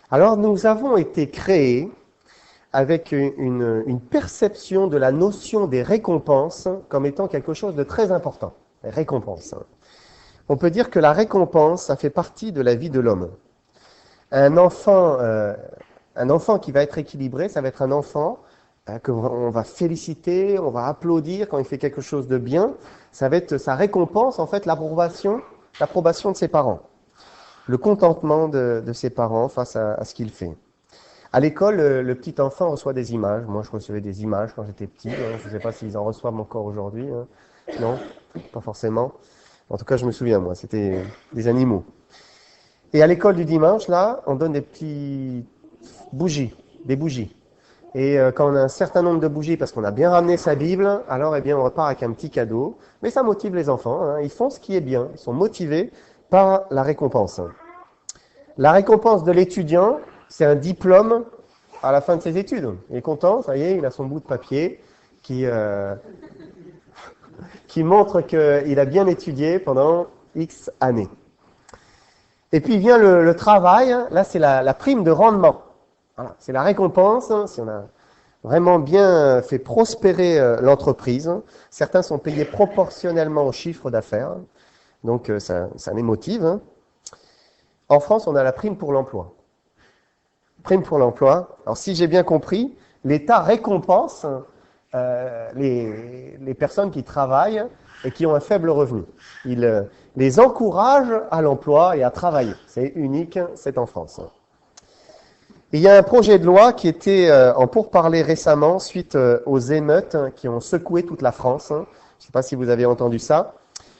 Alors, nous avons été créés avec une perception de la notion des récompenses comme étant quelque chose de très important. Les récompenses. On peut dire que la récompense, ça fait partie de la vie de l'homme. Un enfant, un enfant qui va être équilibré, ça va être un enfant qu'on va féliciter, on va applaudir quand il fait quelque chose de bien. Ça va être sa récompense, en fait, l'approbation de ses parents. Le contentement de ses parents face à ce qu'il fait. À l'école, le petit enfant reçoit des images. Moi, je recevais des images quand j'étais petit. Je ne sais pas s'ils en reçoivent encore aujourd'hui. Non, pas forcément. En tout cas, je me souviens, moi, c'était des animaux. Et à l'école du dimanche, là, on donne des petites bougies, des bougies. Et quand on a un certain nombre de bougies, parce qu'on a bien ramené sa Bible, alors eh bien on repart avec un petit cadeau. Mais ça motive les enfants, hein. Ils font ce qui est bien, ils sont motivés par la récompense. La récompense de l'étudiant, c'est un diplôme à la fin de ses études. Il est content, ça y est, il a son bout de papier qui montre qu'il a bien étudié pendant X années. Et puis vient le travail, là c'est la prime de rendement. Voilà, c'est la récompense, si on a vraiment bien fait prospérer l'entreprise. Certains sont payés proportionnellement au chiffre d'affaires, donc ça les motive. En France, on a la prime pour l'emploi. Prime pour l'emploi. Alors si j'ai bien compris, l'État récompense les personnes qui travaillent et qui ont un faible revenu. Il les encourage à l'emploi et à travailler. C'est unique, c'est en France. Et il y a un projet de loi qui était en pourparlers récemment suite aux émeutes qui ont secoué toute la France. Je ne sais pas si vous avez entendu ça.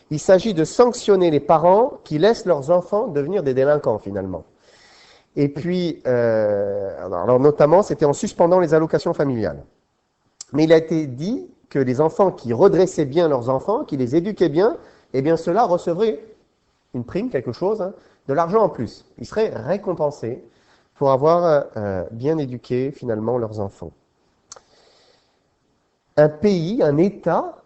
Il s'agit de sanctionner les parents qui laissent leurs enfants devenir des délinquants finalement. Et puis, alors notamment, c'était en suspendant les allocations familiales. Mais il a été dit que les enfants qui redressaient bien leurs enfants, qui les éduquaient bien, eh bien ceux-là recevraient une prime, quelque chose, de l'argent en plus. Ils seraient récompensés pour avoir bien éduqué finalement leurs enfants. Un pays, un État,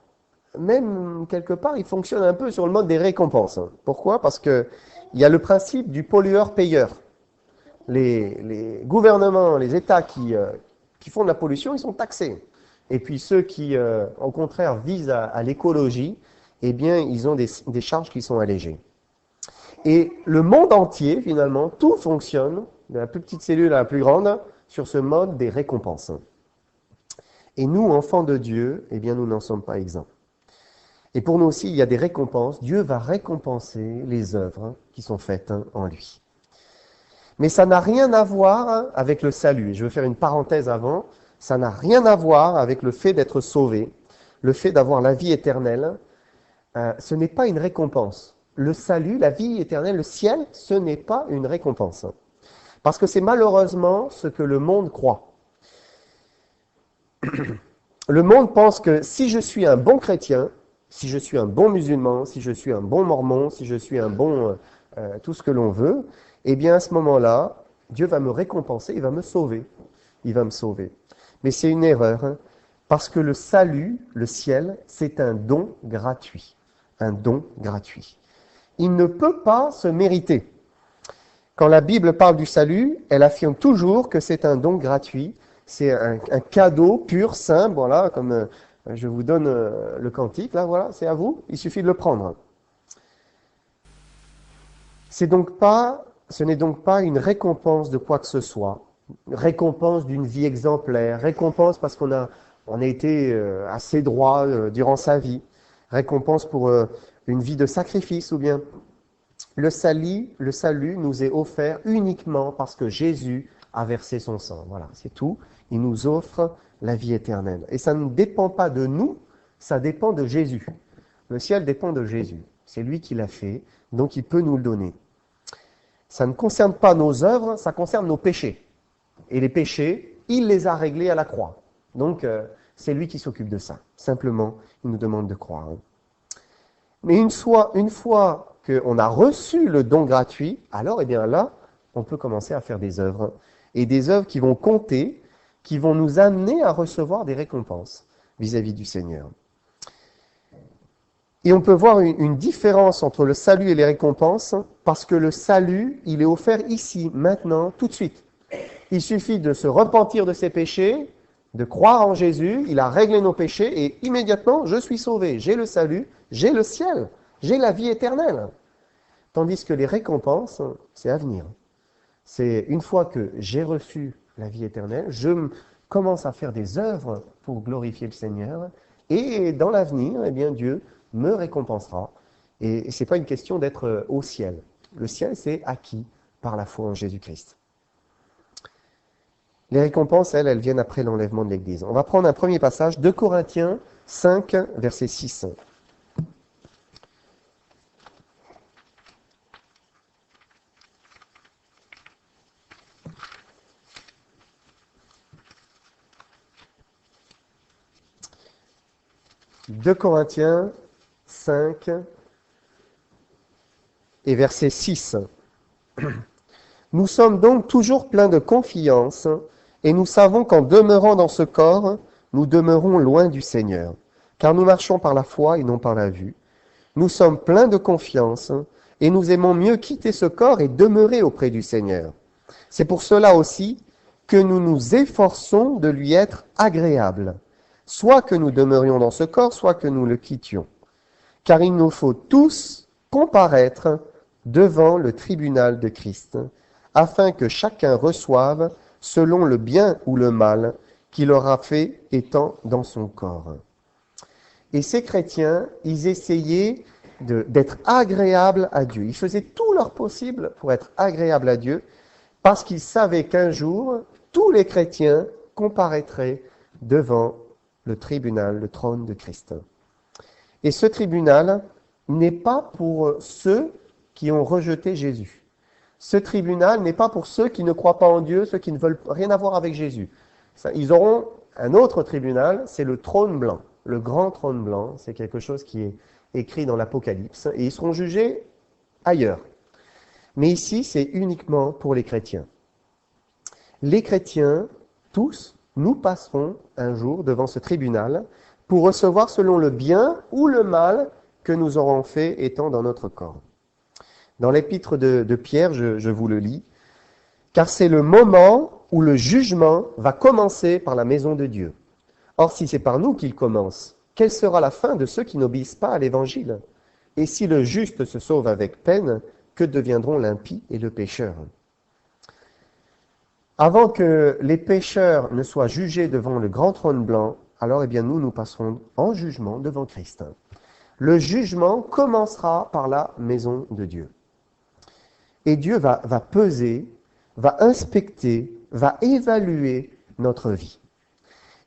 même quelque part, il fonctionne un peu sur le mode des récompenses. Pourquoi ? Parce qu'il y a le principe du pollueur-payeur. Les gouvernements, les États qui font de la pollution, ils sont taxés. Et puis ceux qui, au contraire, visent à l'écologie, eh bien, ils ont des charges qui sont allégées. Et le monde entier, finalement, tout fonctionne, de la plus petite cellule à la plus grande, sur ce mode des récompenses. Et nous, enfants de Dieu, eh bien, nous n'en sommes pas exempts. Et pour nous aussi, il y a des récompenses. Dieu va récompenser les œuvres qui sont faites en lui. Mais ça n'a rien à voir avec le salut. Et je veux faire une parenthèse avant. Ça n'a rien à voir avec le fait d'être sauvé, le fait d'avoir la vie éternelle. Ce n'est pas une récompense. Le salut, la vie éternelle, le ciel, ce n'est pas une récompense. Parce que c'est malheureusement ce que le monde croit. Le monde pense que si je suis un bon chrétien, si je suis un bon musulman, si je suis un bon mormon, si je suis un bon tout ce que l'on veut, eh bien à ce moment-là, Dieu va me récompenser, il va me sauver. Il va me sauver. Mais c'est une erreur, hein, parce que le salut, le ciel, c'est un don gratuit. Un don gratuit. Il ne peut pas se mériter. Quand la Bible parle du salut, elle affirme toujours que c'est un don gratuit. C'est un cadeau pur, simple, voilà, comme je vous donne le cantique, là, voilà, c'est à vous, il suffit de le prendre. Ce n'est donc pas une récompense de quoi que ce soit, récompense d'une vie exemplaire, récompense parce qu'on a été assez droit durant sa vie, récompense pour une vie de sacrifice ou bien le salut nous est offert uniquement parce que Jésus a versé son sang. Voilà, c'est tout. Il nous offre la vie éternelle. Et ça ne dépend pas de nous, ça dépend de Jésus. Le ciel dépend de Jésus. C'est lui qui l'a fait, donc il peut nous le donner. Ça ne concerne pas nos œuvres, ça concerne nos péchés. Et les péchés, il les a réglés à la croix. Donc, c'est lui qui s'occupe de ça. Simplement, il nous demande de croire. Mais une fois qu'on a reçu le don gratuit, alors, eh bien là, on peut commencer à faire des œuvres. Et des œuvres qui vont compter, qui vont nous amener à recevoir des récompenses vis-à-vis du Seigneur. Et on peut voir une différence entre le salut et les récompenses, parce que le salut, il est offert ici, maintenant, tout de suite. Il suffit de se repentir de ses péchés, de croire en Jésus, il a réglé nos péchés et immédiatement, je suis sauvé, j'ai le salut, j'ai le ciel, j'ai la vie éternelle. Tandis que les récompenses, c'est à venir. C'est une fois que j'ai reçu la vie éternelle, je commence à faire des œuvres pour glorifier le Seigneur et dans l'avenir, eh bien, Dieu me récompensera. Et ce n'est pas une question d'être au ciel. Le ciel, c'est acquis par la foi en Jésus-Christ. Les récompenses, elles viennent après l'enlèvement de l'Église. On va prendre un premier passage, 2 Corinthiens 5, verset 6. « 2 Corinthiens 5 et verset 6. « Nous sommes donc toujours pleins de confiance, et nous savons qu'en demeurant dans ce corps, nous demeurons loin du Seigneur, car nous marchons par la foi et non par la vue. Nous sommes pleins de confiance, et nous aimons mieux quitter ce corps et demeurer auprès du Seigneur. C'est pour cela aussi que nous nous efforçons de lui être agréables, soit que nous demeurions dans ce corps, soit que nous le quittions. Car il nous faut tous comparaître devant le tribunal de Christ, afin que chacun reçoive selon le bien ou le mal qu'il aura fait étant dans son corps. » Et ces chrétiens, ils essayaient d'être agréables à Dieu. Ils faisaient tout leur possible pour être agréables à Dieu, parce qu'ils savaient qu'un jour, tous les chrétiens comparaîtraient devant le tribunal, le trône de Christ. Et ce tribunal n'est pas pour ceux qui ont rejeté Jésus. Ce tribunal n'est pas pour ceux qui ne croient pas en Dieu, ceux qui ne veulent rien avoir avec Jésus. Ils auront un autre tribunal, c'est le trône blanc. Le grand trône blanc, c'est quelque chose qui est écrit dans l'Apocalypse, et ils seront jugés ailleurs. Mais ici, c'est uniquement pour les chrétiens. Les chrétiens, tous, nous passerons un jour devant ce tribunal pour recevoir selon le bien ou le mal que nous aurons fait étant dans notre corps. Dans l'épître de Pierre, je vous le lis, « Car c'est le moment où le jugement va commencer par la maison de Dieu. Or, si c'est par nous qu'il commence, quelle sera la fin de ceux qui n'obéissent pas à l'Évangile? Et si le juste se sauve avec peine, que deviendront l'impie et le pécheur ?» Avant que les pécheurs ne soient jugés devant le grand trône blanc, alors nous passerons en jugement devant Christ. Le jugement commencera par la maison de Dieu. Et Dieu va peser, va inspecter, va évaluer notre vie.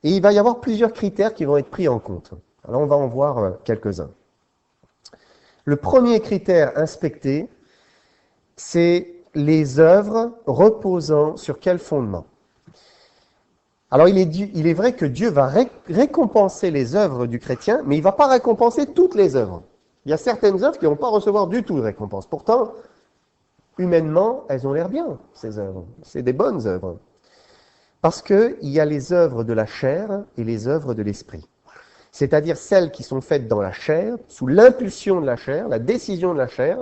Et il va y avoir plusieurs critères qui vont être pris en compte. Alors on va en voir quelques-uns. Le premier critère inspecté, c'est les œuvres reposant sur quel fondement? Alors il est vrai que Dieu va récompenser les œuvres du chrétien, mais il ne va pas récompenser toutes les œuvres. Il y a certaines œuvres qui ne vont pas recevoir du tout de récompense. Pourtant, humainement, elles ont l'air bien, ces œuvres. C'est des bonnes œuvres. Parce qu'il y a les œuvres de la chair et les œuvres de l'esprit. C'est-à-dire celles qui sont faites dans la chair, sous l'impulsion de la chair, la décision de la chair,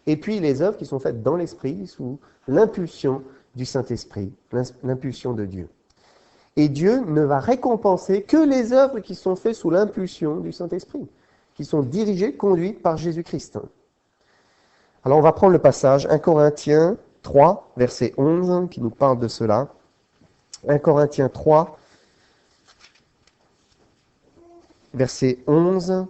et puis les œuvres qui sont faites dans l'esprit, sous l'impulsion du Saint-Esprit, l'impulsion de Dieu. Et Dieu ne va récompenser que les œuvres qui sont faites sous l'impulsion du Saint-Esprit, qui sont dirigées, conduites par Jésus-Christ. Alors on va prendre le passage 1 Corinthiens 3, verset 11, qui nous parle de cela. 1 Corinthiens 3, verset 11.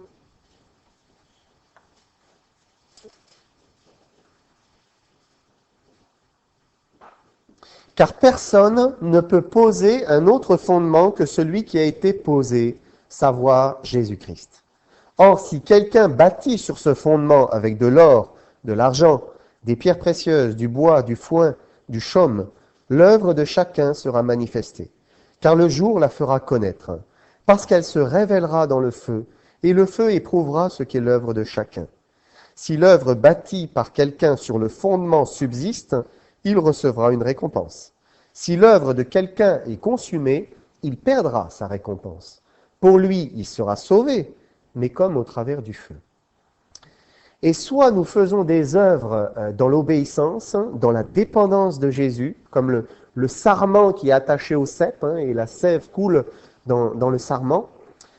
Car personne ne peut poser un autre fondement que celui qui a été posé, savoir Jésus-Christ. Or, si quelqu'un bâtit sur ce fondement avec de l'or, de l'argent, des pierres précieuses, du bois, du foin, du chaume, l'œuvre de chacun sera manifestée, car le jour la fera connaître, parce qu'elle se révélera dans le feu, et le feu éprouvera ce qu'est l'œuvre de chacun. Si l'œuvre bâtie par quelqu'un sur le fondement subsiste, il recevra une récompense. Si l'œuvre de quelqu'un est consumée, il perdra sa récompense. Pour lui, il sera sauvé, mais comme au travers du feu. Et soit nous faisons des œuvres dans l'obéissance, dans la dépendance de Jésus, comme le sarment qui est attaché au cep, et la sève coule dans le sarment,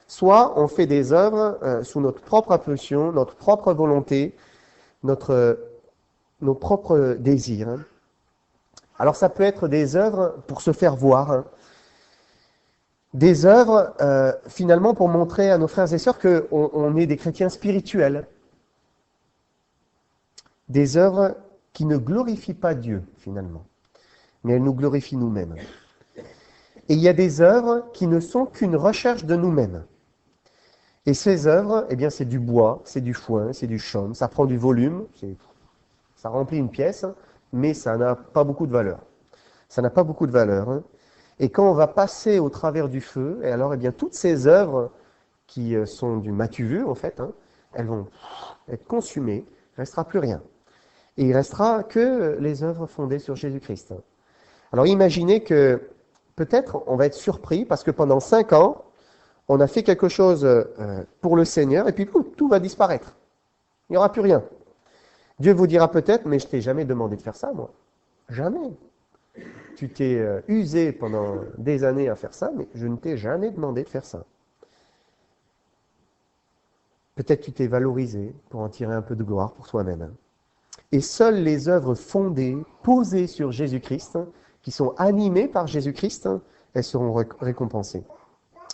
soit on fait des œuvres sous notre propre impulsion, notre propre volonté, nos propres désirs. Alors ça peut être des œuvres pour se faire voir, des œuvres finalement pour montrer à nos frères et sœurs qu'on est des chrétiens spirituels, des œuvres qui ne glorifient pas Dieu finalement, mais elles nous glorifient nous-mêmes. Et il y a des œuvres qui ne sont qu'une recherche de nous-mêmes. Et ces œuvres, eh bien, c'est du bois, c'est du foin, c'est du chaume, ça prend du volume, ça remplit une pièce, mais ça n'a pas beaucoup de valeur. Ça n'a pas beaucoup de valeur. Et quand on va passer au travers du feu, et alors, eh bien, toutes ces œuvres qui sont du matu vu, en fait, elles vont être consumées, il ne restera plus rien. Et il ne restera que les œuvres fondées sur Jésus-Christ. Alors imaginez que peut-être on va être surpris parce que pendant 5 ans, on a fait quelque chose pour le Seigneur et puis tout va disparaître. Il n'y aura plus rien. Dieu vous dira peut-être, mais je t'ai jamais demandé de faire ça, moi. Jamais. Tu t'es usé pendant des années à faire ça, mais je ne t'ai jamais demandé de faire ça. Peut-être tu t'es valorisé pour en tirer un peu de gloire pour toi-même. Et seules les œuvres fondées, posées sur Jésus-Christ, qui sont animées par Jésus-Christ, elles seront récompensées.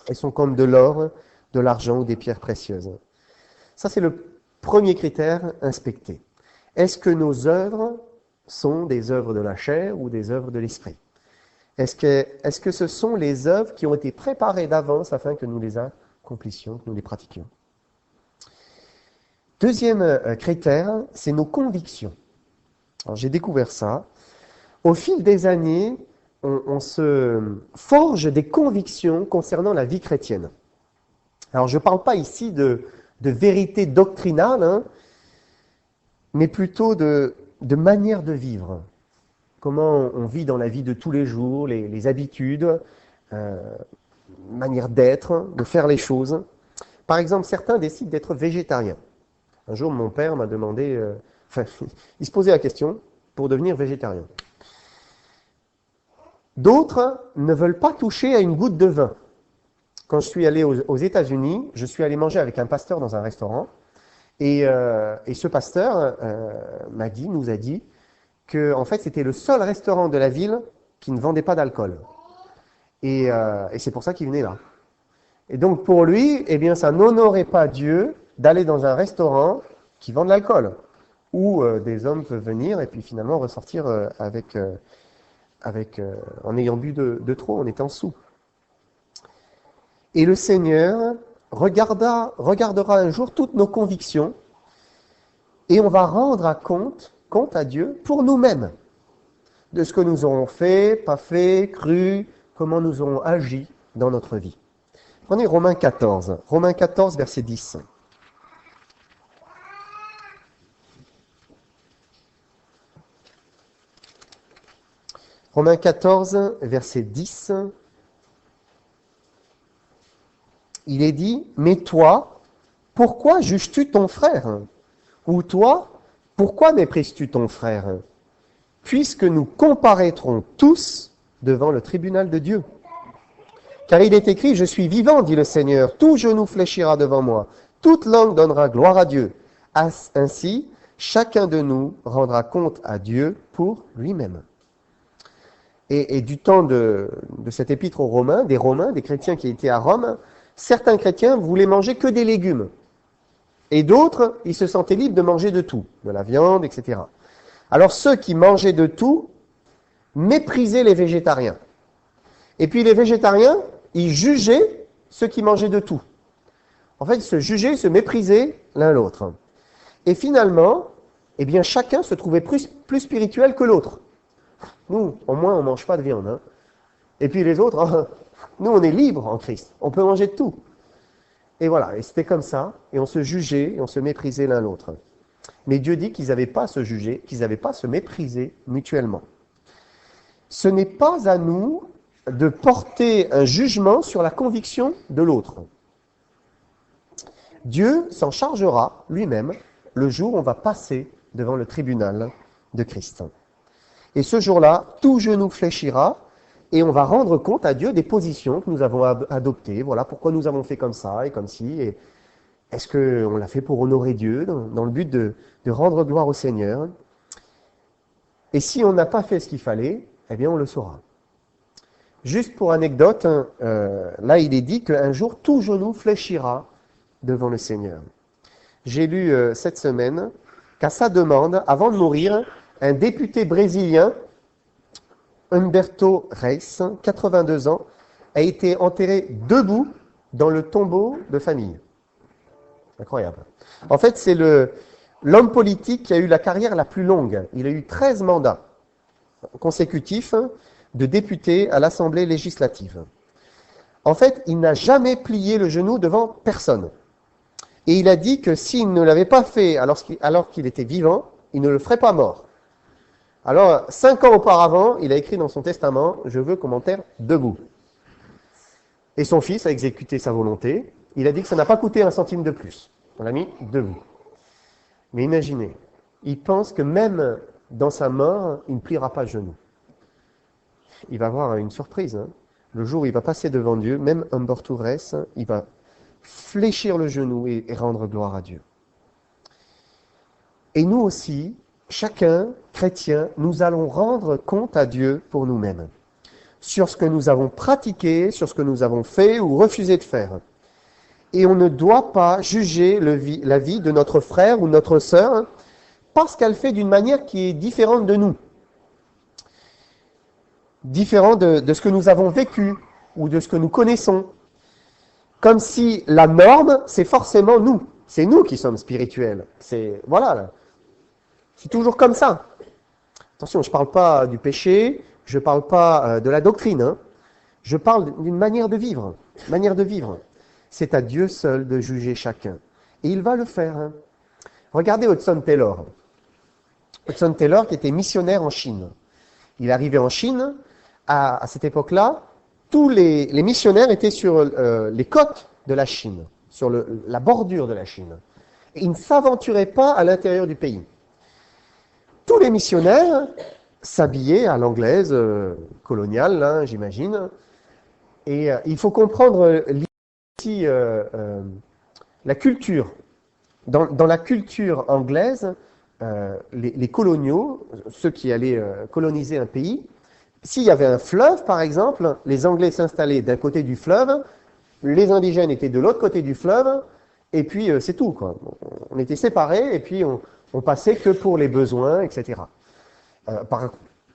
Elles sont comme de l'or, de l'argent ou des pierres précieuses. Ça, c'est le premier critère inspecté. Est-ce que nos œuvres sont des œuvres de la chair ou des œuvres de l'esprit? Est-ce que ce sont les œuvres qui ont été préparées d'avance afin que nous les accomplissions, que nous les pratiquions? Deuxième critère, c'est nos convictions. Alors, j'ai découvert ça. Au fil des années, on se forge des convictions concernant la vie chrétienne. Alors, je ne parle pas ici de vérité doctrinale, mais plutôt de manière de vivre. Comment on vit dans la vie de tous les jours, les habitudes, manière d'être, de faire les choses. Par exemple, certains décident d'être végétariens. Un jour, mon père m'a demandé, il se posait la question pour devenir végétarien. D'autres ne veulent pas toucher à une goutte de vin. Quand je suis allé aux États-Unis, je suis allé manger avec un pasteur dans un restaurant. Et ce pasteur nous a dit que en fait, c'était le seul restaurant de la ville qui ne vendait pas d'alcool. Et c'est pour ça qu'il venait là. Et donc pour lui, eh bien, ça n'honorait pas Dieu d'aller dans un restaurant qui vend de l'alcool, où des hommes peuvent venir et puis finalement ressortir en ayant bu de trop, en étant sous. Et le Seigneur regardera un jour toutes nos convictions et on va rendre compte à Dieu pour nous-mêmes de ce que nous aurons fait, pas fait, cru, comment nous aurons agi dans notre vie. Prenez Romains 14, verset 10. Romains 14, verset 10, il est dit, « Mais toi, pourquoi juges-tu ton frère? Ou toi, pourquoi méprises-tu ton frère? Puisque nous comparaîtrons tous devant le tribunal de Dieu. Car il est écrit, je suis vivant, dit le Seigneur, tout genou fléchira devant moi, toute langue donnera gloire à Dieu. Ainsi, chacun de nous rendra compte à Dieu pour lui-même. » Et du temps de cet épître aux Romains, des chrétiens qui étaient à Rome, certains chrétiens voulaient manger que des légumes. Et d'autres, ils se sentaient libres de manger de tout, de la viande, etc. Alors ceux qui mangeaient de tout méprisaient les végétariens. Et puis les végétariens, ils jugeaient ceux qui mangeaient de tout. En fait, ils se jugeaient, ils se méprisaient l'un l'autre. Et finalement, eh bien, chacun se trouvait plus spirituel que l'autre. Nous, au moins, on ne mange pas de viande. Et puis les autres, nous, on est libres en Christ. On peut manger de tout. Et voilà, et c'était comme ça. Et on se jugeait, et on se méprisait l'un l'autre. Mais Dieu dit qu'ils n'avaient pas à se juger, qu'ils n'avaient pas à se mépriser mutuellement. Ce n'est pas à nous de porter un jugement sur la conviction de l'autre. Dieu s'en chargera lui-même le jour où on va passer devant le tribunal de Christ. Et ce jour-là, tout genou fléchira et on va rendre compte à Dieu des positions que nous avons adoptées. Voilà pourquoi nous avons fait comme ça et comme ci. Et est-ce qu'on l'a fait pour honorer Dieu, dans le but de rendre gloire au Seigneur? Et si on n'a pas fait ce qu'il fallait, eh bien on le saura. Juste pour anecdote, là il est dit qu'un jour tout genou fléchira devant le Seigneur. J'ai lu cette semaine qu'à sa demande, avant de mourir, un député brésilien, Humberto Reis, 82 ans, a été enterré debout dans le tombeau de famille. Incroyable. En fait, c'est l'homme politique qui a eu la carrière la plus longue. Il a eu 13 mandats consécutifs de député à l'Assemblée législative. En fait, il n'a jamais plié le genou devant personne. Et il a dit que s'il ne l'avait pas fait alors qu'il était vivant, il ne le ferait pas mort. Alors, 5 ans auparavant, il a écrit dans son testament « Je veux qu'on m'enterre debout ». Et son fils a exécuté sa volonté. Il a dit que ça n'a pas coûté un centime de plus. On l'a mis debout. Mais imaginez, il pense que même dans sa mort, il ne pliera pas le genou. Il va avoir une surprise. Le jour où il va passer devant Dieu, même Humberto Reis, il va fléchir le genou et rendre gloire à Dieu. Et nous aussi, chacun, chrétien, nous allons rendre compte à Dieu pour nous-mêmes, sur ce que nous avons pratiqué, sur ce que nous avons fait ou refusé de faire. Et on ne doit pas juger la vie de notre frère ou notre sœur parce qu'elle fait d'une manière qui est différente de nous, différente de ce que nous avons vécu ou de ce que nous connaissons. Comme si la norme, c'est forcément nous. C'est nous qui sommes spirituels. Voilà. C'est toujours comme ça. Attention, je ne parle pas du péché, je ne parle pas de la doctrine. Je parle d'une manière de vivre. C'est à Dieu seul de juger chacun. Et il va le faire. Regardez Hudson Taylor. Hudson Taylor qui était missionnaire en Chine. Il est arrivé en Chine, à cette époque-là, tous les missionnaires étaient sur les côtes de la Chine, sur la bordure de la Chine. Et ils ne s'aventuraient pas à l'intérieur du pays. Tous les missionnaires s'habillaient à l'anglaise coloniale, j'imagine. Et il faut comprendre ici la culture. Dans la culture anglaise, les coloniaux, ceux qui allaient coloniser un pays, s'il y avait un fleuve, par exemple, les Anglais s'installaient d'un côté du fleuve, les indigènes étaient de l'autre côté du fleuve, et puis c'est tout, quoi. On était séparés, et puis on passait que pour les besoins, etc.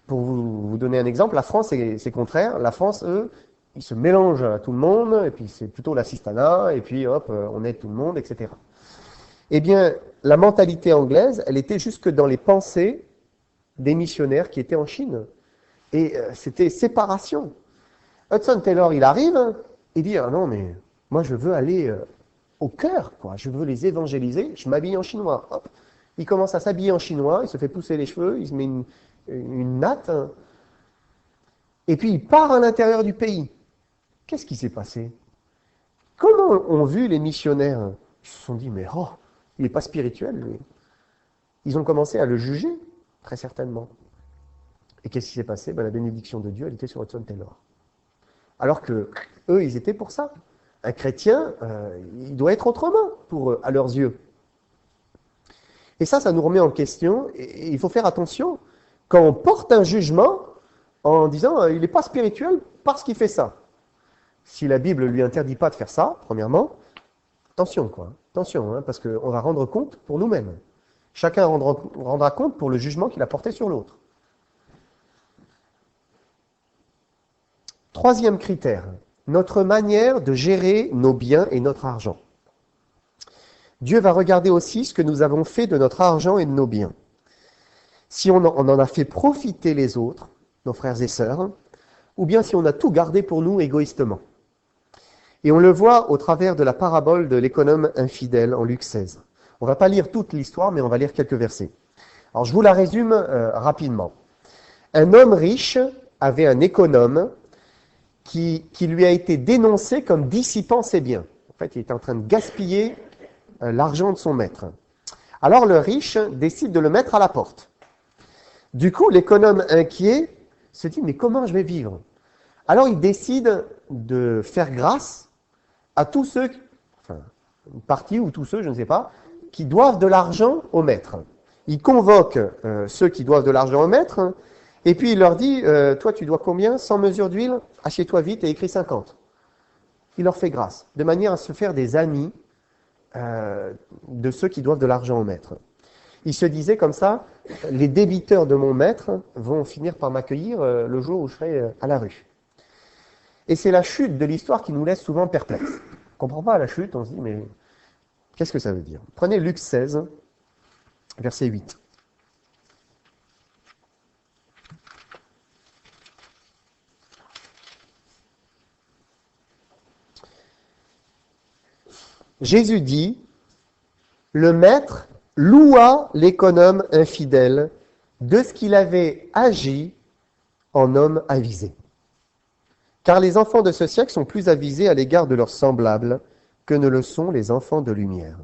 Pour vous donner un exemple, la France, c'est contraire. La France, eux, ils se mélangent à tout le monde, et puis c'est plutôt l'assistanat, et puis hop, on aide tout le monde, etc. Eh bien, la mentalité anglaise, elle était jusque dans les pensées des missionnaires qui étaient en Chine. Et c'était séparation. Hudson Taylor, il arrive, il dit « Ah non, mais moi je veux aller au cœur, quoi. Je veux les évangéliser, je m'habille en chinois. » Hop. Il commence à s'habiller en chinois, il se fait pousser les cheveux, il se met une natte, et puis il part à l'intérieur du pays. Qu'est-ce qui s'est passé? Comment ont vu les missionnaires? Ils se sont dit « Mais oh, il n'est pas spirituel, lui. » Ils ont commencé à le juger, très certainement. Et qu'est-ce qui s'est passé? La bénédiction de Dieu, elle était sur Hudson Taylor. Alors que eux, ils étaient pour ça. Un chrétien, il doit être autrement pour eux, à leurs yeux. Et ça nous remet en question. Et il faut faire attention quand on porte un jugement en disant il n'est pas spirituel parce qu'il fait ça. Si la Bible ne lui interdit pas de faire ça, premièrement, attention, quoi. Attention, parce qu'on va rendre compte pour nous-mêmes. Chacun rendra compte pour le jugement qu'il a porté sur l'autre. Troisième critère, notre manière de gérer nos biens et notre argent. Dieu va regarder aussi ce que nous avons fait de notre argent et de nos biens. Si on en a fait profiter les autres, nos frères et sœurs, ou bien si on a tout gardé pour nous égoïstement. Et on le voit au travers de la parabole de l'économe infidèle en Luc 16. On ne va pas lire toute l'histoire, mais on va lire quelques versets. Alors je vous la résume rapidement. Un homme riche avait un économe qui lui a été dénoncé comme dissipant ses biens. En fait, il était en train de gaspiller l'argent de son maître. Alors le riche décide de le mettre à la porte. Du coup, l'économe inquiet se dit, mais comment je vais vivre? Alors il décide de faire grâce à tous ceux, enfin, une partie ou tous ceux, je ne sais pas, qui doivent de l'argent au maître. Il convoque ceux qui doivent de l'argent au maître, et puis il leur dit, toi tu dois combien? 100 mesures d'huile? Assieds-toi vite et écris 50. Il leur fait grâce, de manière à se faire des amis de ceux qui doivent de l'argent au maître. Il se disait comme ça, les débiteurs de mon maître vont finir par m'accueillir le jour où je serai à la rue. Et c'est la chute de l'histoire qui nous laisse souvent perplexes. On ne comprend pas la chute, on se dit, mais qu'est-ce que ça veut dire? Prenez Luc 16, verset 8. Jésus dit, le maître loua l'économe infidèle de ce qu'il avait agi en homme avisé. Car les enfants de ce siècle sont plus avisés à l'égard de leurs semblables que ne le sont les enfants de lumière.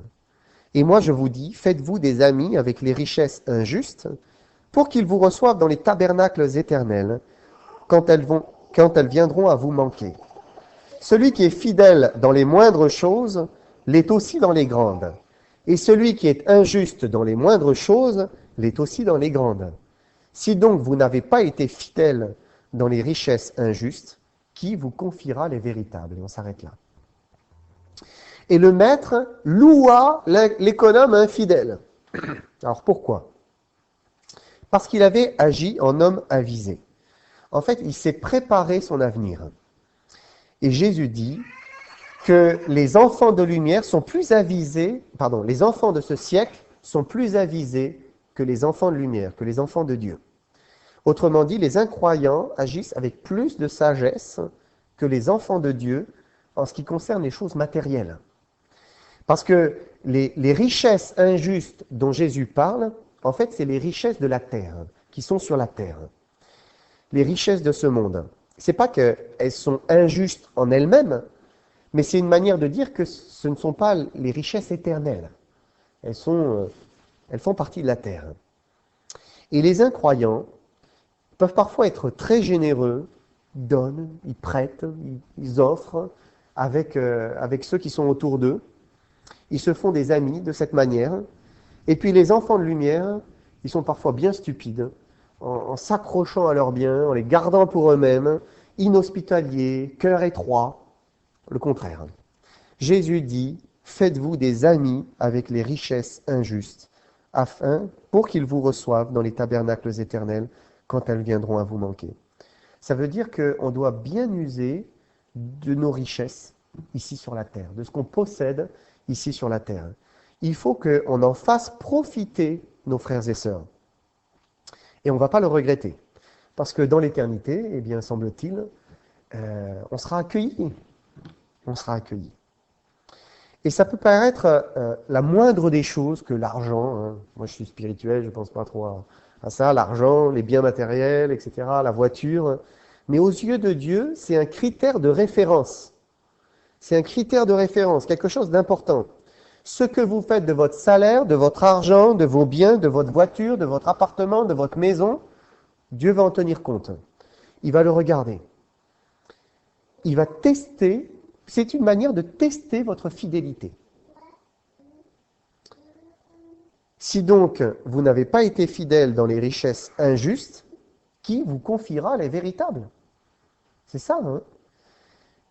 Et moi je vous dis, faites-vous des amis avec les richesses injustes, pour qu'ils vous reçoivent dans les tabernacles éternels, quand elles viendront à vous manquer. Celui qui est fidèle dans les moindres choses, l'est aussi dans les grandes. Et celui qui est injuste dans les moindres choses, l'est aussi dans les grandes. Si donc vous n'avez pas été fidèle dans les richesses injustes, qui vous confiera les véritables? Et on s'arrête là. Et le maître loua l'économe infidèle. Alors pourquoi? Parce qu'il avait agi en homme avisé. En fait, il s'est préparé son avenir. Et Jésus dit que les enfants de lumière sont plus avisés, les enfants de ce siècle sont plus avisés que les enfants de lumière, que les enfants de Dieu. Autrement dit, les incroyants agissent avec plus de sagesse que les enfants de Dieu en ce qui concerne les choses matérielles. Parce que les richesses injustes dont Jésus parle, en fait, c'est les richesses de la terre, qui sont sur la terre. Les richesses de ce monde. C'est pas qu'elles sont injustes en elles-mêmes, mais c'est une manière de dire que ce ne sont pas les richesses éternelles. Elles font partie de la terre. Et les incroyants peuvent parfois être très généreux, ils donnent, ils prêtent, ils offrent avec ceux qui sont autour d'eux. Ils se font des amis de cette manière. Et puis les enfants de lumière, ils sont parfois bien stupides, en s'accrochant à leurs biens, en les gardant pour eux-mêmes, inhospitaliers, cœur étroit. Le contraire. Jésus dit, faites-vous des amis avec les richesses injustes, pour qu'ils vous reçoivent dans les tabernacles éternels quand elles viendront à vous manquer. Ça veut dire qu'on doit bien user de nos richesses ici sur la terre, de ce qu'on possède ici sur la terre. Il faut qu'on en fasse profiter nos frères et sœurs. Et on ne va pas le regretter. Parce que dans l'éternité, eh bien, semble-t-il, on sera accueillis. On sera accueillis. Et ça peut paraître la moindre des choses que l'argent. Hein. Moi, je suis spirituel, je ne pense pas trop à ça, l'argent, les biens matériels, etc., la voiture. Mais aux yeux de Dieu, c'est un critère de référence. C'est un critère de référence, quelque chose d'important. Ce que vous faites de votre salaire, de votre argent, de vos biens, de votre voiture, de votre appartement, de votre maison, Dieu va en tenir compte. Il va le regarder. Il va tester. C'est une manière de tester votre fidélité. Si donc vous n'avez pas été fidèle dans les richesses injustes, qui vous confiera les véritables? C'est ça, hein?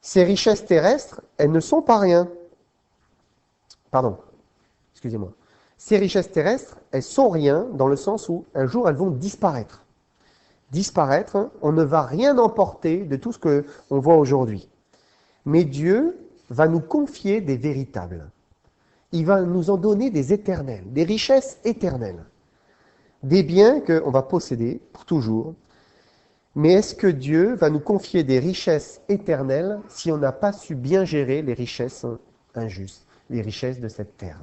Ces richesses terrestres, elles ne sont pas rien. Pardon, excusez-moi. Ces richesses terrestres, elles sont rien dans le sens où un jour elles vont disparaître. Disparaître, on ne va rien emporter de tout ce qu'on voit aujourd'hui. Mais Dieu va nous confier des véritables. Il va nous en donner des éternels, des richesses éternelles. Des biens qu'on va posséder pour toujours. Mais est-ce que Dieu va nous confier des richesses éternelles si on n'a pas su bien gérer les richesses injustes, les richesses de cette terre?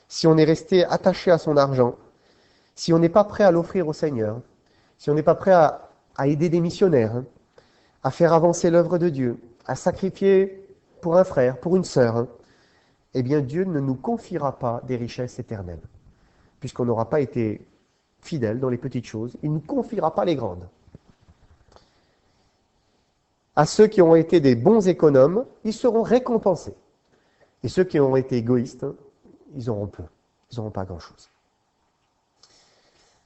Si on est resté attaché à son argent, si on n'est pas prêt à l'offrir au Seigneur, si on n'est pas prêt à aider des missionnaires, à faire avancer l'œuvre de Dieu, à sacrifier pour un frère, pour une sœur, eh bien Dieu ne nous confiera pas des richesses éternelles. Puisqu'on n'aura pas été fidèle dans les petites choses, il ne nous confiera pas les grandes. À ceux qui ont été des bons économes, ils seront récompensés. Et ceux qui ont été égoïstes, ils auront peu. Ils n'auront pas grand-chose.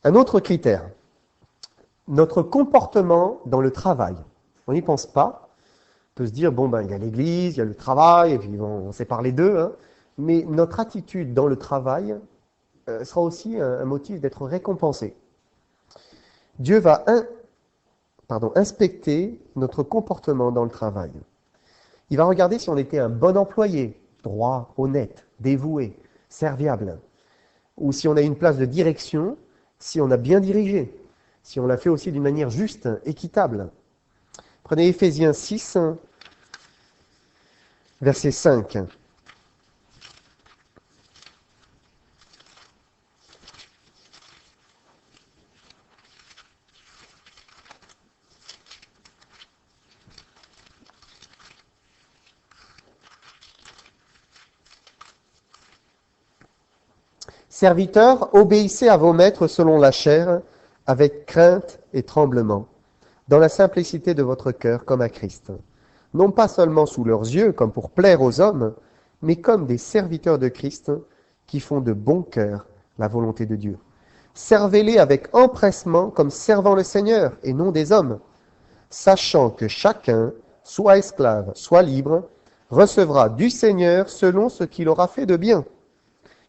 Un autre critère, notre comportement dans le travail. On n'y pense pas. On peut se dire, bon, il y a l'église, il y a le travail, et puis on sépare les deux. Hein. Mais notre attitude dans le travail sera aussi un motif d'être récompensé. Dieu va inspecter notre comportement dans le travail. Il va regarder si on était un bon employé, droit, honnête, dévoué, serviable, ou si on a une place de direction, si on a bien dirigé, si on l'a fait aussi d'une manière juste, équitable. Prenez Éphésiens 6, verset 5. Serviteurs, obéissez à vos maîtres selon la chair, avec crainte et tremblement, dans la simplicité de votre cœur comme à Christ. Non pas seulement sous leurs yeux, comme pour plaire aux hommes, mais comme des serviteurs de Christ qui font de bon cœur la volonté de Dieu. Servez-les avec empressement comme servant le Seigneur et non des hommes, sachant que chacun, soit esclave, soit libre, recevra du Seigneur selon ce qu'il aura fait de bien.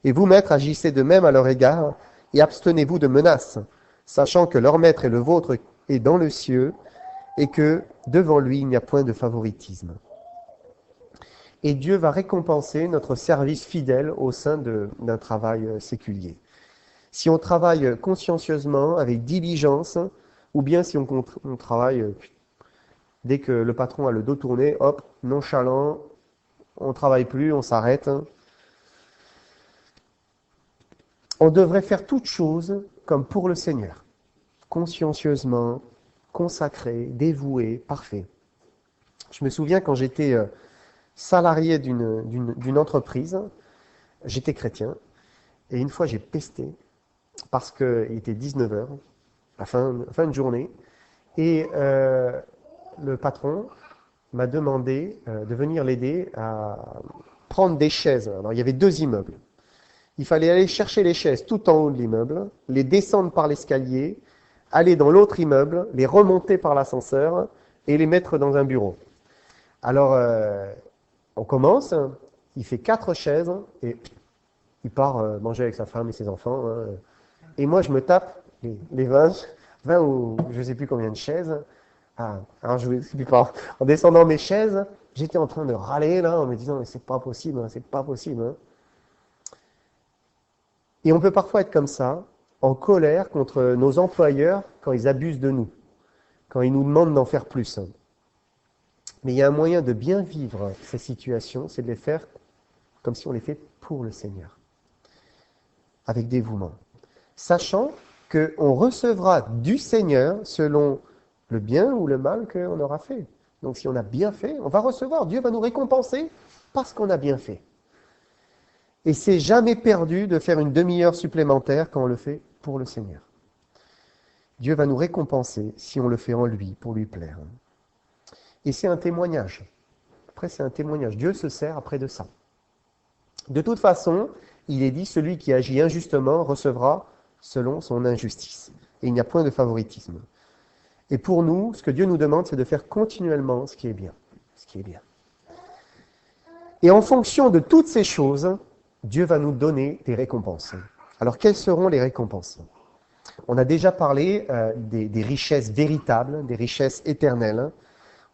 Et vous, maîtres, agissez de même à leur égard, et abstenez-vous de menaces, sachant que leur maître et le vôtre est dans le ciel, et que devant lui, il n'y a point de favoritisme. Et Dieu va récompenser notre service fidèle au sein d'un travail séculier. Si on travaille consciencieusement, avec diligence, ou bien si on travaille dès que le patron a le dos tourné, hop, nonchalant, on ne travaille plus, on s'arrête. On devrait faire toutes choses comme pour le Seigneur, consciencieusement, consacré, dévoué, parfait. Je me souviens quand j'étais salarié d'une entreprise, j'étais chrétien, et une fois j'ai pesté, parce qu'il était 19h, la fin de journée, et le patron m'a demandé de venir l'aider à prendre des chaises. Alors il y avait 2 immeubles. Il fallait aller chercher les chaises tout en haut de l'immeuble, les descendre par l'escalier, aller dans l'autre immeuble, les remonter par l'ascenseur et les mettre dans un bureau. Alors, on commence, il fait 4 chaises et il part manger avec sa femme et ses enfants. Hein. Et moi, je me tape les 20 ou je ne sais plus combien de chaises. Alors je ne sais plus pas. En descendant mes chaises, j'étais en train de râler là, en me disant, mais c'est pas possible, hein, c'est pas possible. Hein. Et on peut parfois être comme ça, en colère contre nos employeurs quand ils abusent de nous, quand ils nous demandent d'en faire plus. Mais il y a un moyen de bien vivre ces situations, c'est de les faire comme si on les fait pour le Seigneur, avec dévouement, sachant qu'on recevra du Seigneur selon le bien ou le mal qu'on aura fait. Donc si on a bien fait, on va recevoir, Dieu va nous récompenser parce qu'on a bien fait. Et c'est jamais perdu de faire une demi-heure supplémentaire quand on le fait pour le Seigneur. Dieu va nous récompenser si on le fait en lui, pour lui plaire. Et c'est un témoignage. Après, c'est un témoignage. Dieu se sert après de ça. De toute façon, il est dit, celui qui agit injustement recevra selon son injustice. Et il n'y a point de favoritisme. Et pour nous, ce que Dieu nous demande, c'est de faire continuellement ce qui est bien. Ce qui est bien. Et en fonction de toutes ces choses, Dieu va nous donner des récompenses. Alors, quelles seront les récompenses ? On a déjà parlé des richesses véritables, des richesses éternelles.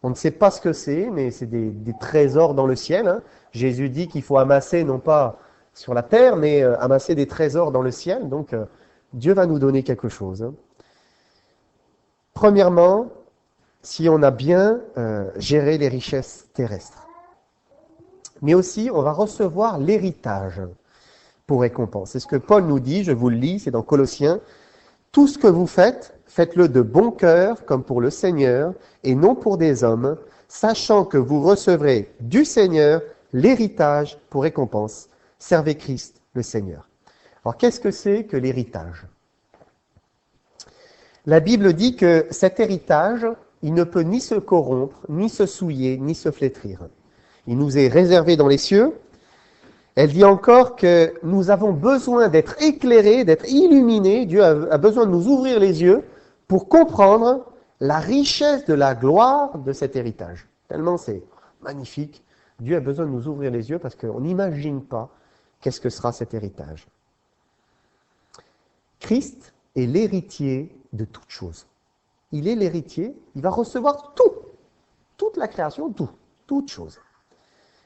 On ne sait pas ce que c'est, mais c'est des trésors dans le ciel. Hein. Jésus dit qu'il faut amasser, non pas sur la terre, mais amasser des trésors dans le ciel. Donc, Dieu va nous donner quelque chose. Hein. Premièrement, si on a bien géré les richesses terrestres. Mais aussi, on va recevoir l'héritage pour récompense. C'est ce que Paul nous dit, je vous le lis, c'est dans Colossiens. Tout ce que vous faites, faites-le de bon cœur, comme pour le Seigneur, et non pour des hommes, sachant que vous recevrez du Seigneur l'héritage pour récompense. Servez Christ, le Seigneur. Alors, qu'est-ce que c'est que l'héritage? La Bible dit que cet héritage, il ne peut ni se corrompre, ni se souiller, ni se flétrir. Il nous est réservé dans les cieux. Elle dit encore que nous avons besoin d'être éclairés, d'être illuminés. Dieu a besoin de nous ouvrir les yeux pour comprendre la richesse de la gloire de cet héritage. Tellement c'est magnifique. Dieu a besoin de nous ouvrir les yeux parce qu'on n'imagine pas qu'est-ce que sera cet héritage. Christ est l'héritier de toutes choses. Il est l'héritier, il va recevoir tout, toute la création, toute chose.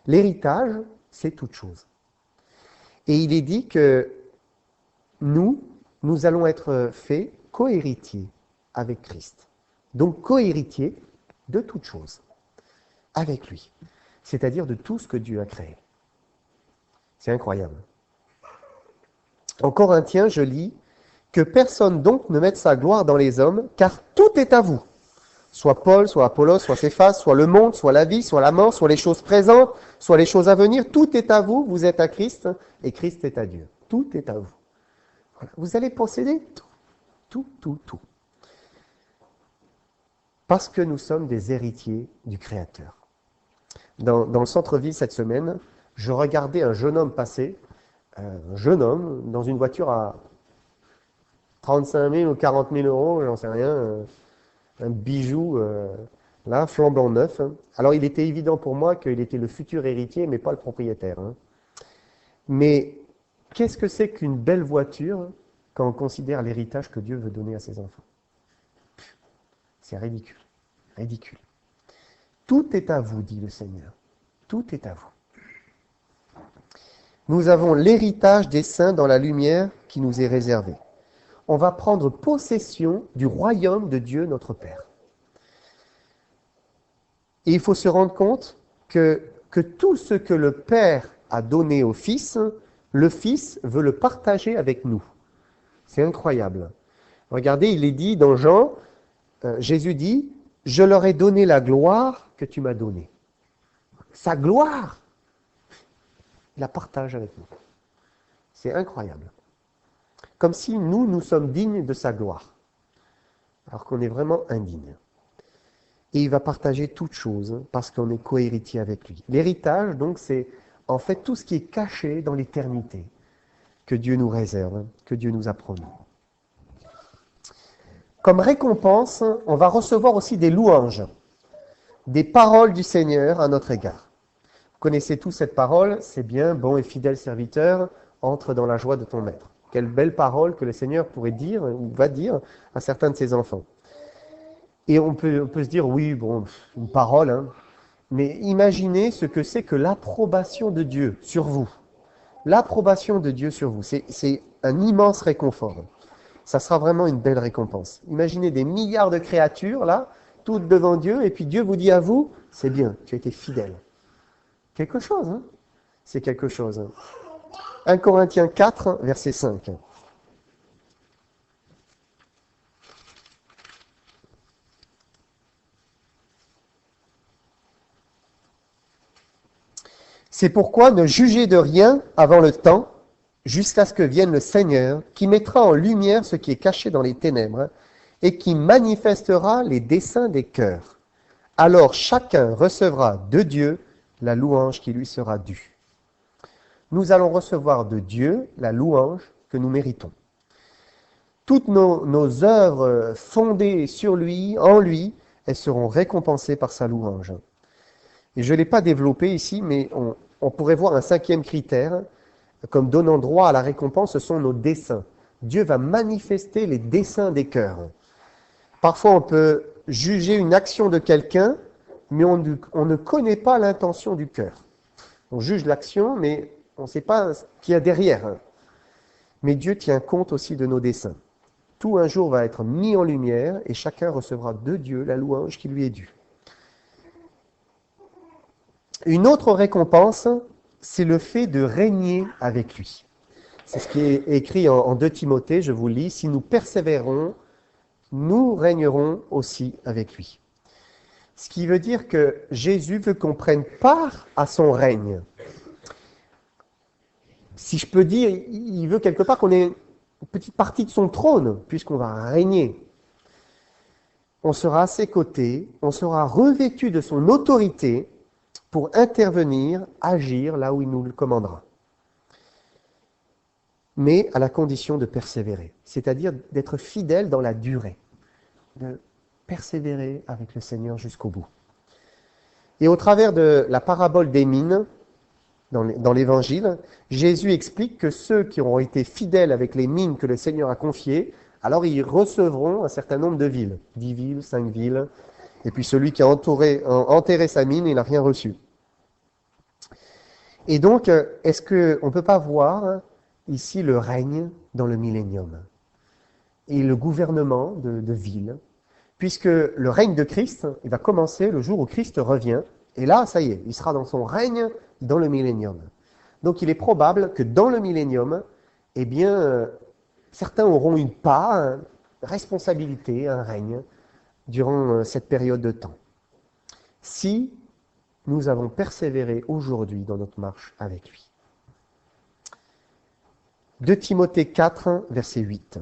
L'héritage, c'est toute chose. Et il est dit que nous allons être faits co-héritiers avec Christ. Donc co-héritiers de toutes choses, avec lui. C'est-à-dire de tout ce que Dieu a créé. C'est incroyable. En Corinthiens, je lis que personne donc ne mette sa gloire dans les hommes, car tout est à vous. Soit Paul, soit Apollos, soit Céphas, soit le monde, soit la vie, soit la mort, soit les choses présentes, soit les choses à venir. Tout est à vous, vous êtes à Christ, et Christ est à Dieu. Tout est à vous. Voilà. Vous allez posséder tout. Parce que nous sommes des héritiers du Créateur. Dans le centre-ville cette semaine, je regardais un jeune homme passer, un jeune homme dans une voiture à 35 000 ou 40 000 euros, j'en sais rien, un bijou, là, flambant neuf. Alors, il était évident pour moi qu'il était le futur héritier, mais pas le propriétaire. Mais qu'est-ce que c'est qu'une belle voiture quand on considère l'héritage que Dieu veut donner à ses enfants? C'est ridicule, ridicule. Tout est à vous, dit le Seigneur. Tout est à vous. Nous avons l'héritage des saints dans la lumière qui nous est réservée. On va prendre possession du royaume de Dieu, notre Père. Et il faut se rendre compte que tout ce que le Père a donné au Fils, le Fils veut le partager avec nous. C'est incroyable. Regardez, il est dit dans Jean, Jésus dit, « Je leur ai donné la gloire que tu m'as donnée. » Sa gloire, il la partage avec nous. C'est incroyable. Comme si nous sommes dignes de sa gloire, alors qu'on est vraiment indignes. Et il va partager toutes choses parce qu'on est co-héritier avec lui. L'héritage, donc, c'est en fait tout ce qui est caché dans l'éternité que Dieu nous réserve, que Dieu nous a promis. Comme récompense, on va recevoir aussi des louanges, des paroles du Seigneur à notre égard. Vous connaissez tous cette parole, c'est bien, bon et fidèle serviteur, entre dans la joie de ton maître. Quelle belle parole que le Seigneur pourrait dire ou va dire à certains de ses enfants. Et on peut se dire, oui, bon, une parole, mais imaginez ce que c'est que l'approbation de Dieu sur vous. L'approbation de Dieu sur vous, c'est un immense réconfort. Ça sera vraiment une belle récompense. Imaginez des milliards de créatures, là, toutes devant Dieu, et puis Dieu vous dit à vous, c'est bien, tu as été fidèle. Quelque chose, c'est quelque chose. 1 Corinthiens 4, verset 5. C'est pourquoi ne jugez de rien avant le temps, jusqu'à ce que vienne le Seigneur, qui mettra en lumière ce qui est caché dans les ténèbres, et qui manifestera les desseins des cœurs. Alors chacun recevra de Dieu la louange qui lui sera due. Nous allons recevoir de Dieu la louange que nous méritons. Toutes nos œuvres fondées sur lui, en lui, elles seront récompensées par sa louange. Et je ne l'ai pas développé ici, mais on pourrait voir un cinquième critère, comme donnant droit à la récompense, ce sont nos desseins. Dieu va manifester les desseins des cœurs. Parfois, on peut juger une action de quelqu'un, mais on ne connaît pas l'intention du cœur. On juge l'action, mais on ne sait pas ce qu'il y a derrière. Mais Dieu tient compte aussi de nos desseins. Tout un jour va être mis en lumière et chacun recevra de Dieu la louange qui lui est due. Une autre récompense, c'est le fait de régner avec lui. C'est ce qui est écrit en 2 Timothée, je vous lis, « Si nous persévérons, nous régnerons aussi avec lui. » Ce qui veut dire que Jésus veut qu'on prenne part à son règne. si je peux dire, il veut quelque part qu'on ait une petite partie de son trône, puisqu'on va régner. On sera à ses côtés, on sera revêtu de son autorité pour intervenir, agir là où il nous le commandera. Mais à la condition de persévérer, c'est-à-dire d'être fidèle dans la durée, de persévérer avec le Seigneur jusqu'au bout. Et au travers de la parabole des mines, dans l'Évangile, Jésus explique que ceux qui auront été fidèles avec les mines que le Seigneur a confiées, alors ils recevront un certain nombre de villes, 10 villes, 5 villes, et puis celui qui a enterré sa mine, il n'a rien reçu. Et donc, est-ce qu'on ne peut pas voir ici le règne dans le millénium et le gouvernement de villes, puisque le règne de Christ, il va commencer le jour où Christ revient, et là, ça y est, il sera dans son règne dans le millénium. Donc il est probable que dans le millénium, eh bien, certains auront une part, une responsabilité, un règne, durant cette période de temps. Si nous avons persévéré aujourd'hui dans notre marche avec lui. 2 Timothée 4, verset 8.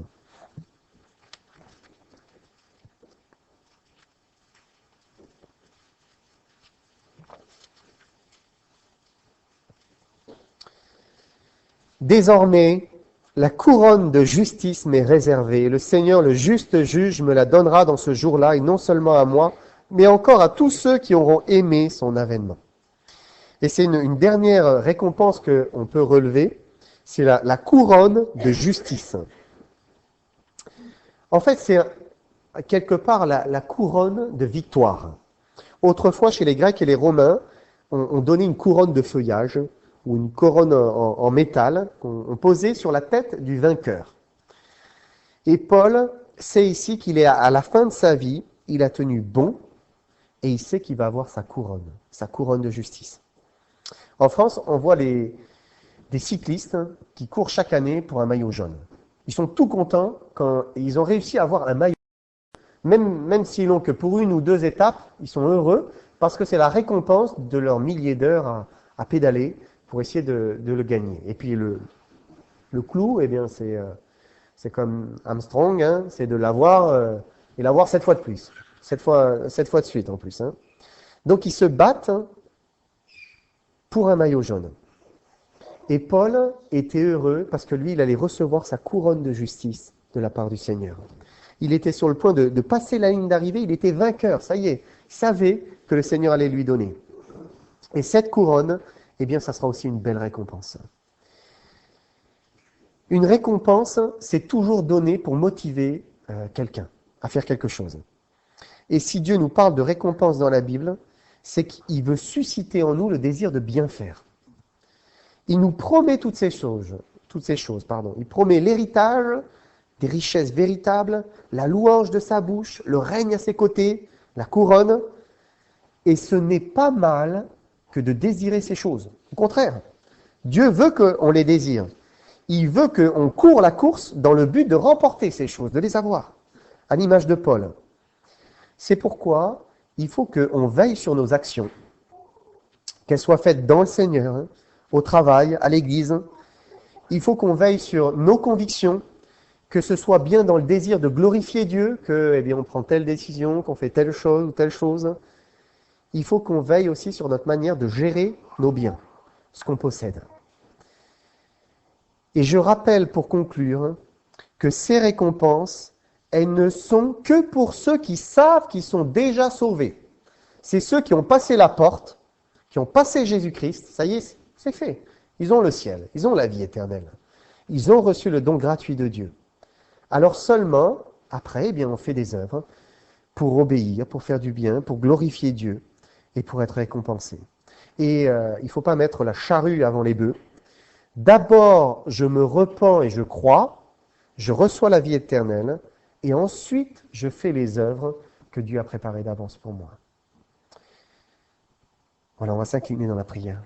Désormais, la couronne de justice m'est réservée. Le Seigneur, le juste juge, me la donnera dans ce jour-là, et non seulement à moi, mais encore à tous ceux qui auront aimé son avènement. Et c'est une dernière récompense qu'on peut relever, c'est la couronne de justice. En fait, c'est quelque part la couronne de victoire. Autrefois, chez les Grecs et les Romains, on donnait une couronne de feuillage, ou une couronne en métal qu'on posait sur la tête du vainqueur. Et Paul sait ici qu'il est à la fin de sa vie, il a tenu bon, et il sait qu'il va avoir sa couronne de justice. En France, on voit des cyclistes qui courent chaque année pour un maillot jaune. Ils sont tout contents quand ils ont réussi à avoir un maillot jaune. Même s'ils n'ont que pour 1 ou 2 étapes, ils sont heureux parce que c'est la récompense de leurs milliers d'heures à pédaler pour essayer de le gagner. Et puis le clou, eh bien, c'est comme Armstrong, hein, c'est de l'avoir et l'avoir 7 fois de plus. 7 fois de suite en plus. Hein. Donc ils se battent pour un maillot jaune. Et Paul était heureux parce que lui, il allait recevoir sa couronne de justice de la part du Seigneur. Il était sur le point de passer la ligne d'arrivée, il était vainqueur, ça y est, il savait que le Seigneur allait lui donner. Et cette couronne, eh bien, ça sera aussi une belle récompense. Une récompense, c'est toujours donné pour motiver quelqu'un à faire quelque chose. Et si Dieu nous parle de récompense dans la Bible, c'est qu'il veut susciter en nous le désir de bien faire. Il nous promet toutes ces choses. Il promet l'héritage, des richesses véritables, la louange de sa bouche, le règne à ses côtés, la couronne. Et ce n'est pas mal que de désirer ces choses. Au contraire, Dieu veut qu'on les désire. Il veut qu'on court la course dans le but de remporter ces choses, de les avoir, à l'image de Paul. C'est pourquoi il faut qu'on veille sur nos actions, qu'elles soient faites dans le Seigneur, au travail, à l'église. Il faut qu'on veille sur nos convictions, que ce soit bien dans le désir de glorifier Dieu, on prend telle décision, qu'on fait telle chose ou telle chose. Il faut qu'on veille aussi sur notre manière de gérer nos biens, ce qu'on possède. Et je rappelle pour conclure que ces récompenses, elles ne sont que pour ceux qui savent qu'ils sont déjà sauvés. C'est ceux qui ont passé la porte, qui ont passé Jésus-Christ, ça y est, c'est fait. Ils ont le ciel, ils ont la vie éternelle. Ils ont reçu le don gratuit de Dieu. Alors seulement, après, on fait des œuvres pour obéir, pour faire du bien, pour glorifier Dieu et pour être récompensé. Et il ne faut pas mettre la charrue avant les bœufs. D'abord, je me repens et je crois, je reçois la vie éternelle, et ensuite, je fais les œuvres que Dieu a préparées d'avance pour moi. Voilà, on va s'incliner dans la prière.